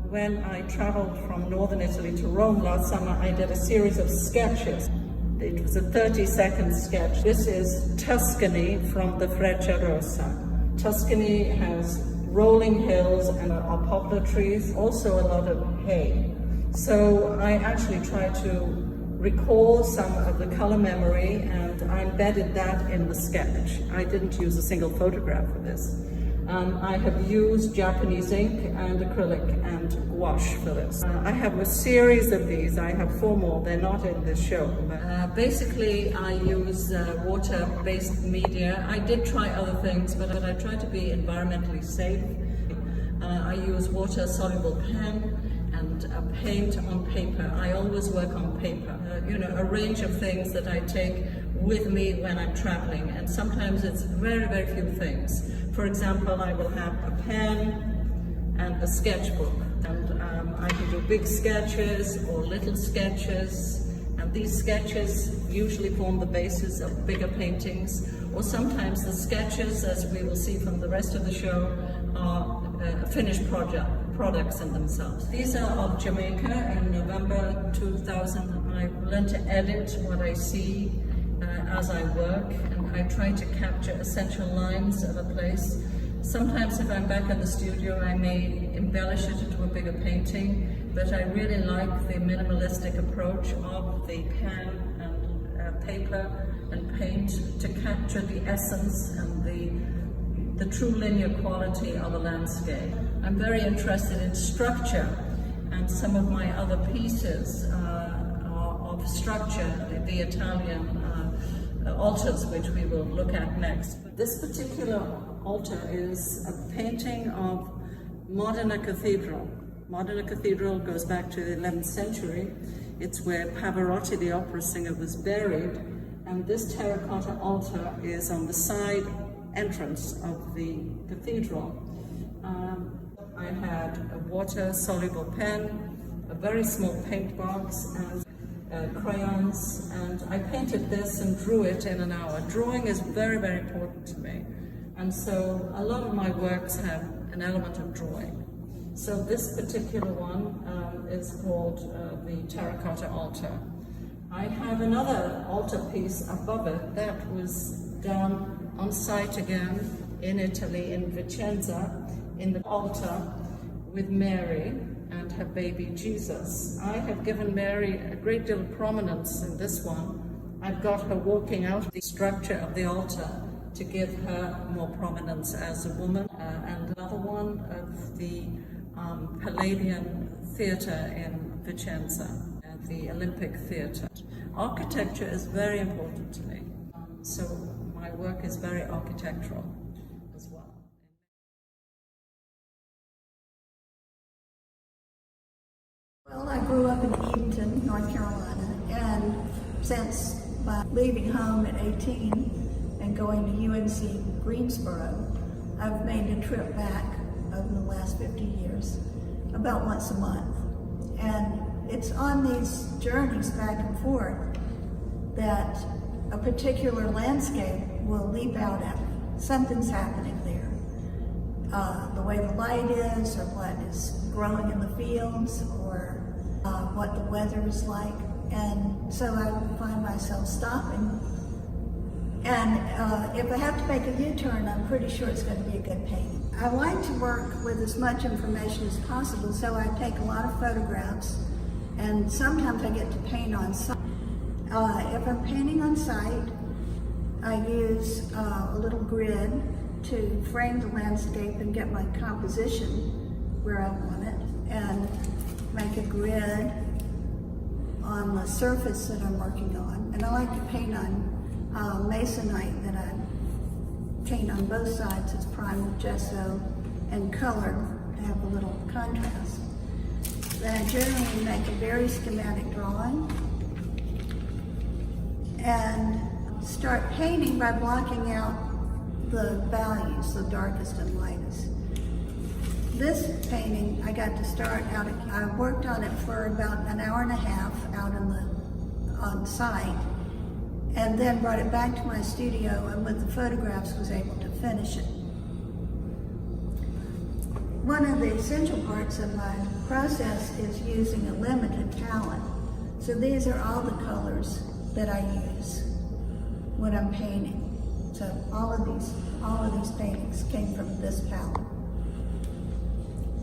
When I traveled from northern Italy to Rome last summer, I did a series of sketches. It was a 30-second sketch. This is Tuscany from the Frecciarossa. Tuscany has rolling hills and are poplar trees, also a lot of hay. So I actually tried to recall some of the color memory, and I embedded that in the sketch. I didn't use a single photograph for this. I have used Japanese ink and acrylic and gouache for this. I have a series of these. I have 4 more. They're not in this show. Basically, I use water-based media. I did try other things, but I try to be environmentally safe. I use water-soluble pen and paint on paper. I always work on paper. A range of things that I take with me when I'm traveling, and sometimes it's very, very few things. For example, I will have a pen and a sketchbook, and I can do big sketches or little sketches, and these sketches usually form the basis of bigger paintings, or sometimes the sketches, as we will see from the rest of the show, are finished products in themselves. These are of Jamaica. In November 2000, I learned to edit what I see as I work, and I try to capture essential lines of a place. Sometimes if I'm back in the studio, I may embellish it into a bigger painting, but I really like the minimalistic approach of the pen and paper and paint to capture the essence and the true linear quality of a landscape. I'm very interested in structure, and some of my other pieces are of structure, the Italian altars, which we will look at next. This particular altar is a painting of Modena Cathedral. Modena Cathedral goes back to the 11th century. It's where Pavarotti, the opera singer, was buried, and this terracotta altar is on the side entrance of the cathedral. I had a water-soluble pen, a very small paint box, and crayons, and I painted this and drew it in an hour. Drawing is very, very important to me, and so a lot of my works have an element of drawing. So this particular one is called the Terracotta Altar. I have another altar piece above it that was done on site again in Italy, in Vicenza, in the altar with Mary and her baby Jesus. I have given Mary a great deal of prominence in this one. I've got her walking out of the structure of the altar to give her more prominence as a woman. And another one of the Palladian Theatre in Vicenza, the Olympic Theatre. Architecture is very important to me, so my work is very architectural as well. Well, I grew up in Edenton, North Carolina, and since leaving home at 18 and going to UNC Greensboro, I've made a trip back over the last 50 years, about once a month. And it's on these journeys back and forth that a particular landscape will leap out at me. Something's happening there. The way the light is, or what is growing in the fields, or what the weather is like. And so I find myself stopping. And if I have to make a U-turn, I'm pretty sure it's going to be a good painting. I like to work with as much information as possible, so I take a lot of photographs, and sometimes I get to paint on site. If I'm painting on site, I use a little grid to frame the landscape and get my composition where I want it, and make a grid on the surface that I'm working on. And I like to paint on masonite that I paint on both sides. It's primed with gesso and color to have a little contrast. Then I generally make a very schematic drawing and start painting by blocking out the values, the darkest and lightest. This painting, I got to start out, I worked on it for about an hour and a half out on site, and then brought it back to my studio, and with the photographs was able to finish it. One of the essential parts of my process is using a limited palette. So these are all the colors that I use when I'm painting. So all of these paintings came from this palette.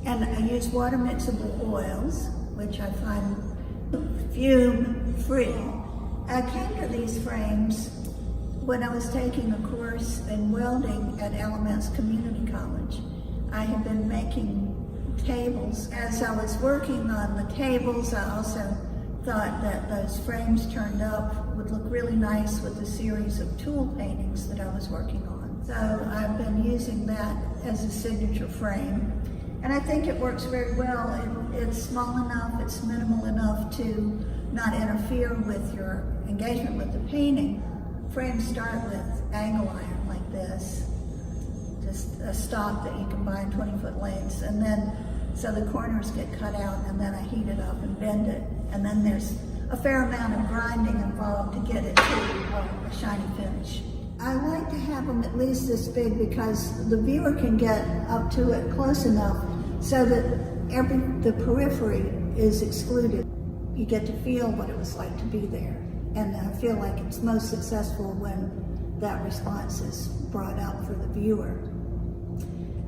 And I use water mixable oils, which I find fume free. I came to these frames when I was taking a course in welding at Alamance Community College. I had been making tables. As I was working on the tables, I also thought that those frames turned up would look really nice with a series of tool paintings that I was working on. So I've been using that as a signature frame. And I think it works very well. It's small enough, it's minimal enough to not interfere with your engagement with the painting. Frames start with angle iron like this, just a stock that you can buy in 20-foot lengths, and then so the corners get cut out, and then I heat it up and bend it, and then there's a fair amount of grinding involved to get it to a shiny finish. I like to have them at least this big because the viewer can get up to it close enough so that the periphery is excluded. You get to feel what it was like to be there. And I feel like it's most successful when that response is brought out for the viewer.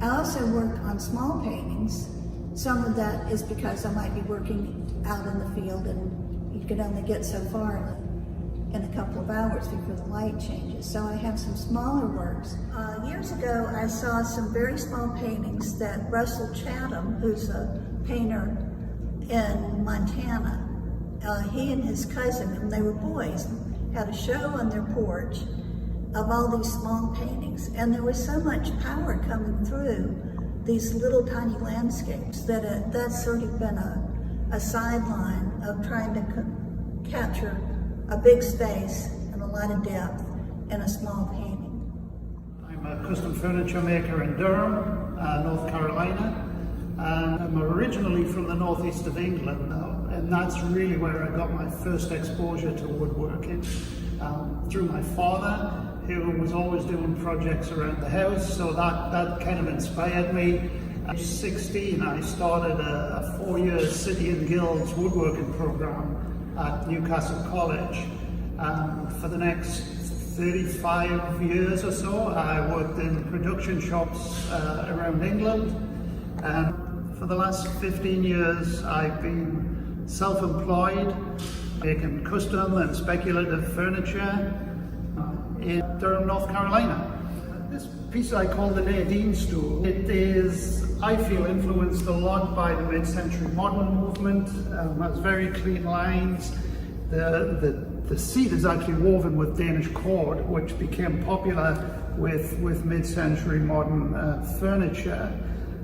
I also work on small paintings. Some of that is because I might be working out in the field and you can only get so far in a couple of hours before the light changes. So I have some smaller works. Years ago, I saw some very small paintings that Russell Chatham, who's a painter in Montana, he and his cousin, and they were boys, had a show on their porch of all these small paintings. And there was so much power coming through these little tiny landscapes that that's sort of been a sideline of trying to capture a big space and a lot of depth in a small painting. I'm a custom furniture maker in Durham, North Carolina. And I'm originally from the northeast of England, and that's really where I got my first exposure to woodworking. Through my father, who was always doing projects around the house, so that kind of inspired me. At 16, I started a 4-year City and Guilds woodworking program at Newcastle College. For the next 35 years or so, I worked in production shops around England. And for the last 15 years, I've been self-employed, making custom and speculative furniture in Durham, North Carolina. This piece I call the Nadine stool. It is, I feel, influenced a lot by the mid-century modern movement. Has very clean lines. The seat is actually woven with Danish cord, which became popular with mid-century modern furniture.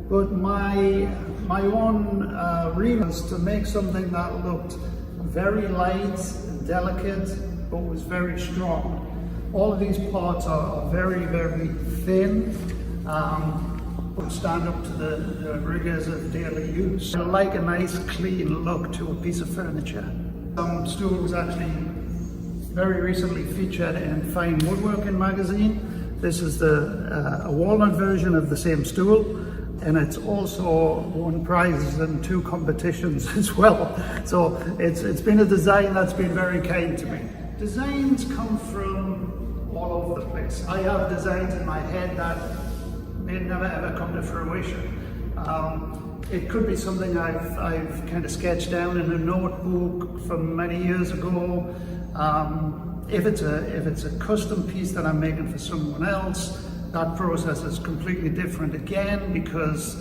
But my own reason was to make something that looked very light, delicate, but was very strong. All of these parts are very, very thin, but stand up to the rigors of daily use. I like a nice, clean look to a piece of furniture. Some stool was actually very recently featured in Fine Woodworking magazine. This is a walnut version of the same stool. And it's also won prizes in 2 competitions as well. So it's been a design that's been very kind to me. Designs come from all over the place. I have designs in my head that may never ever come to fruition. It could be something I've kind of sketched down in a notebook from many years ago. If it's a custom piece that I'm making for someone else, that process is completely different again, because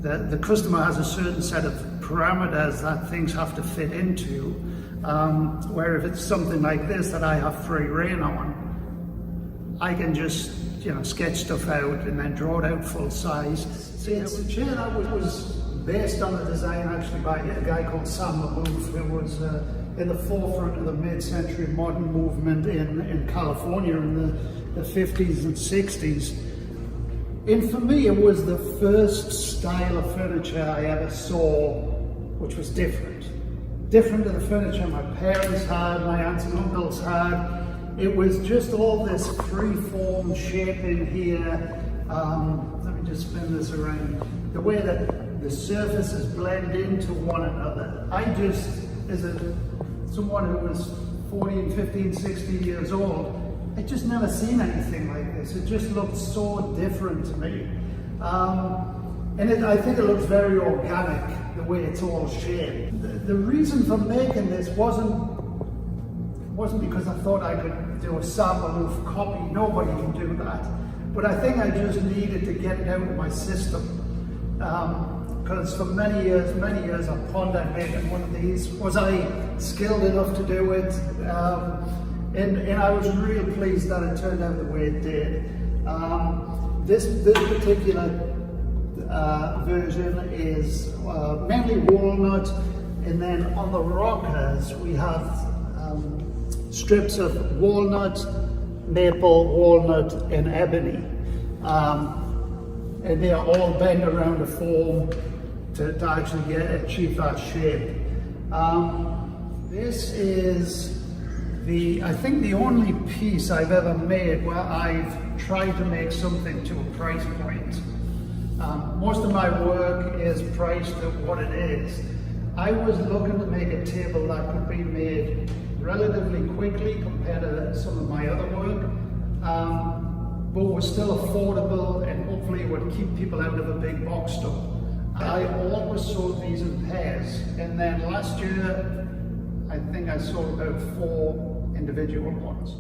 the customer has a certain set of parameters that things have to fit into. Where if it's something like this that I have free rein on, I can just sketch stuff out and then draw it out full size. See, it's a chair that was based on a design actually by a guy called Sam Mahmood, who was in the forefront of the mid-century modern movement in California in the 50s and 60s. And for me, it was the first style of furniture I ever saw which was different. Different to the furniture my parents had, my aunts and uncles had. It was just all this free form shaping here. Let me just spin this around. the way that the surfaces blend into one another. I just, as someone who was 14, 15, 16 years old, I just never seen anything like this. It just looked so different to me. I think it looks very organic, the way it's all shaped. The reason for making this wasn't because I thought I could do a sample-oof copy. Nobody can do that. But I think I just needed to get it out of my system. Because for many years I pondered making one of these. Was I skilled enough to do it? And I was really pleased that it turned out the way it did. This particular version is mainly walnut, and then on the rockers we have strips of walnut, maple, walnut, and ebony. And they are all bent around a form to actually achieve that shape. This is I think the only piece I've ever made where I've tried to make something to a price point. Most of my work is priced at what it is. I was looking to make a table that could be made relatively quickly compared to some of my other work, but was still affordable and hopefully would keep people out of a big box store. I always sold these in pairs, and then last year I think I sold about 4 individual ones.